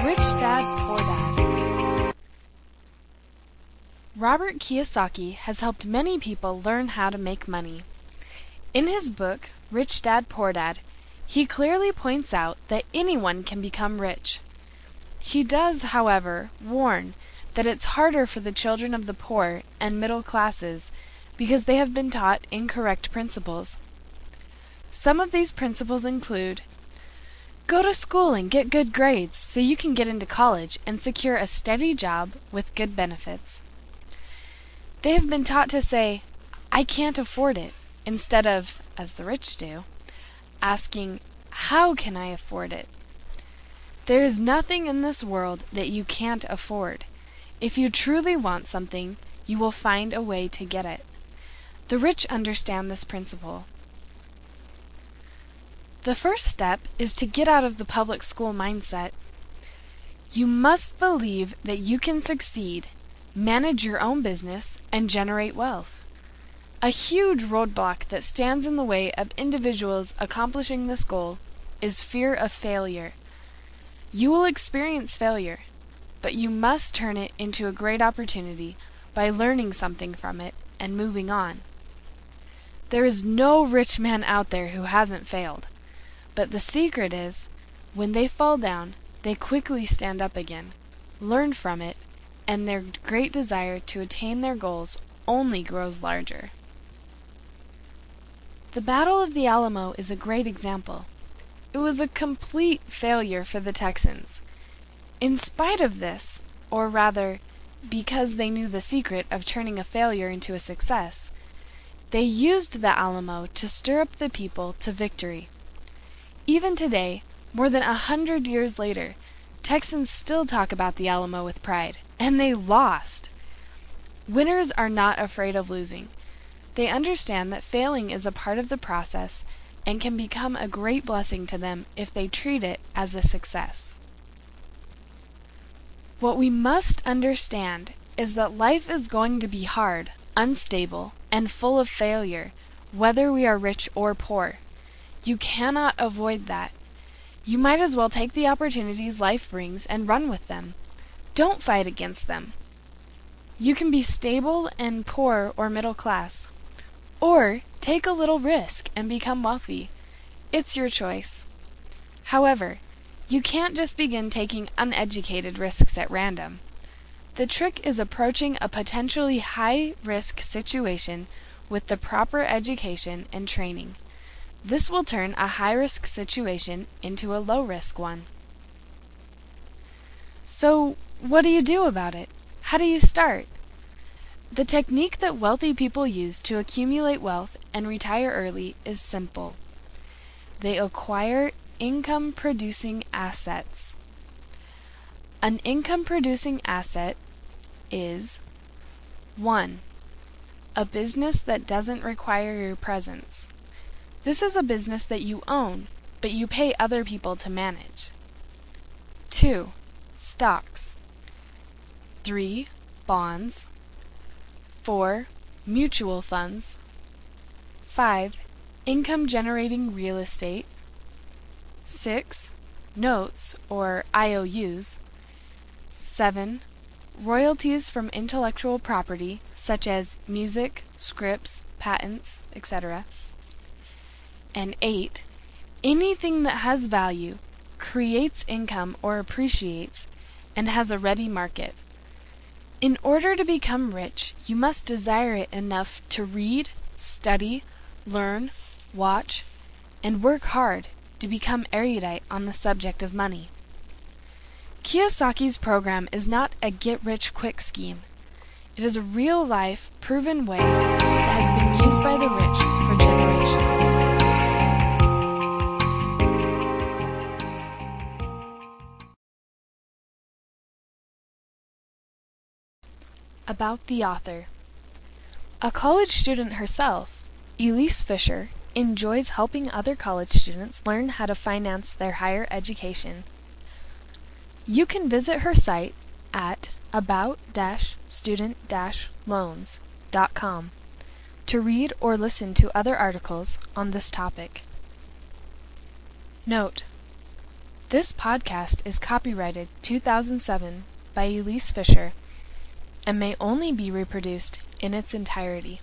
Rich Dad, Poor Dad. Robert Kiyosaki has helped many people learn how to make money. In his book, Rich Dad, Poor Dad, he clearly points out that anyone can become rich. He does, however, warn that it's harder for the children of the poor and middle classes because they have been taught incorrect principles. Some of these principles include: go to school and get good grades so you can get into college and secure a steady job with good benefits. They have been taught to say, "I can't afford it," instead of, as the rich do, asking, "How can I afford it?" There is nothing in this world that you can't afford. If you truly want something, you will find a way to get it. The rich understand this principle. The first step is to get out of the public school mindset. You must believe that you can succeed, manage your own business, and generate wealth. A huge roadblock that stands in the way of individuals accomplishing this goal is fear of failure. You will experience failure, but you must turn it into a great opportunity by learning something from it and moving on. There is no rich man out there who hasn't failed. But the secret is, when they fall down, they quickly stand up again, learn from it, and their great desire to attain their goals only grows larger. The Battle of the Alamo is a great example. It was a complete failure for the Texans. In spite of this, or rather, because they knew the secret of turning a failure into a success, they used the Alamo to stir up the people to victory. Even today, more than 100 years later, Texans still talk about the Alamo with pride, and they lost. Winners are not afraid of losing. They understand that failing is a part of the process and can become a great blessing to them if they treat it as a success. What we must understand is that life is going to be hard, unstable, and full of failure, whether we are rich or poor. You cannot avoid that. You might as well take the opportunities life brings and run with them. Don't fight against them. You can be stable and poor or middle class, or take a little risk and become wealthy. It's your choice. However, you can't just begin taking uneducated risks at random. The trick is approaching a potentially high-risk situation with the proper education and training. This will turn a high-risk situation into a low-risk one. So, what do you do about it? How do you start? The technique that wealthy people use to accumulate wealth and retire early is simple. They acquire income-producing assets. An income-producing asset is 1. A business that doesn't require your presence. This is a business that you own, but you pay other people to manage. 2. Stocks. 3. Bonds. 4. Mutual funds. 5. Income-generating real estate. 6. Notes, or IOUs. 7. Royalties from intellectual property, such as music, scripts, patents, etc. And 8. Anything that has value, creates income or appreciates, and has a ready market. In order to become rich, you must desire it enough to read, study, learn, watch, and work hard to become erudite on the subject of money. Kiyosaki's program is not a get-rich-quick scheme. It is a real-life, proven way that has been used by the rich for generations. About the author. A college student herself, Elise Fisher enjoys helping other college students learn how to finance their higher education. You can visit her site at about-student-loans.com to read or listen to other articles on this topic. Note: This podcast is copyrighted 2007 by Elise Fisher and may only be reproduced in its entirety.